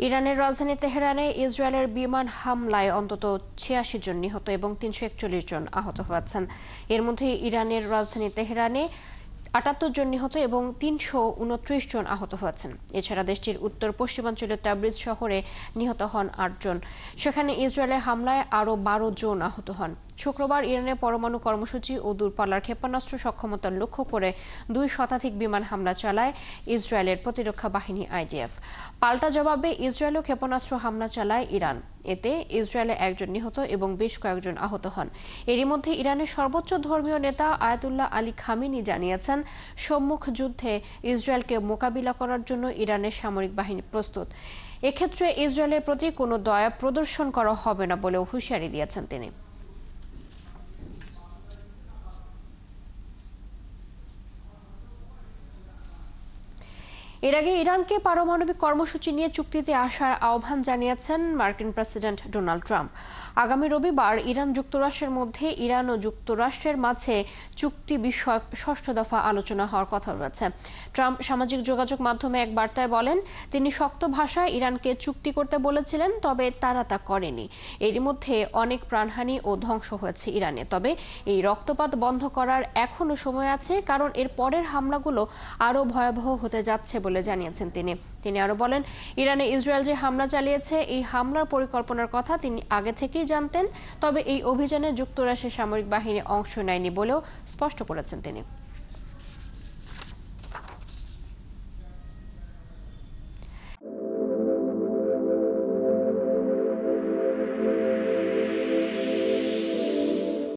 ইরানের রাজধানী তেহরানে ইসরায়েলের বিমান হামলায় অন্তত ৮৬ জন নিহত এবং ৩৪১ জন আহত হয়েছেন। এর মধ্যে ইরানের রাজধানী তেহরানে ৭৮ জন নিহত এবং ৩২৯ জন আহত হয়েছেন। এছাড়া দেশটির উত্তর পশ্চিমাঞ্চলীয় তাবরিজ শহরে নিহত হন ৮ জন। সেখানে ইসরায়েলের হামলায় আরও ১২ জন আহত হন। শুক্রবার ইরানের পরমাণু কর্মসূচি ও দূরপাল্লার ক্ষেপণাস্ত্র সক্ষমতা লক্ষ্য করে ২ শতাধিক বিমান হামলা চালায় ইসরায়েলের প্রতিরক্ষা বাহিনী আইডিএফ। পাল্টা জবাবে ইসরায়েলও ক্ষেপণাস্ত্র হামলা চালায় ইরান। এতে ইসরায়েলে ১ জন নিহত এবং বেশ কয়েকজন আহত হন। এরই মধ্যে ইরানের সর্বোচ্চ ধর্মীয় নেতা আয়াতুল্লাহ আলী খামেনি জানিয়েছেন, সম্মুখ যুদ্ধে ইসরায়েলকে মোকাবিলা করার জন্য ইরানের সামরিক বাহিনী প্রস্তুত। এক্ষেত্রে ইসরায়েলের প্রতি কোনো দয়া প্রদর্শন করা হবে না বলেও হুঁশিয়ারি দিয়েছেন তিনি। এর আগে ইরানকে পারমাণবিক কর্মসূচি নিয়ে চুক্তিতে আসার আহ্বান জানিয়েছেন মার্কিন প্রেসিডেন্ট ডোনাল্ড ট্রাম্প। আগামী রবিবার ইরান যুক্তরাষ্ট্রের মধ্যে ইরান ও যুক্তরাষ্ট্রের মাঝে চুক্তি বিষয়ক ষষ্ঠ দফা আলোচনা হওয়ার কথা রয়েছে। ট্রাম্প সামাজিক যোগাযোগ মাধ্যমে এক বার্তায় বলেন, তিনি শক্ত ভাষায় ইরানকে চুক্তি করতে বলেছিলেন, তবে তারা তা করেনি। এরই মধ্যে অনেক প্রাণহানি ও ধ্বংস হয়েছে ইরানে। তবে এই রক্তপাত বন্ধ করার এখনো সময় আছে, কারণ এর পরের হামলাগুলো আরও ভয়াবহ হতে যাচ্ছে বলে জানিয়েছেন তিনি আরো বলেন, ইরানে ইসরায়েল যে হামলা চালিয়েছে, এই হামলার পরিকল্পনার কথা তিনি আগে থেকেই জানতেন, তবে এই অভিযানে যুক্তরাষ্ট্রের সামরিক বাহিনী অংশ নেয়নি বলেও স্পষ্ট করেছেন তিনি।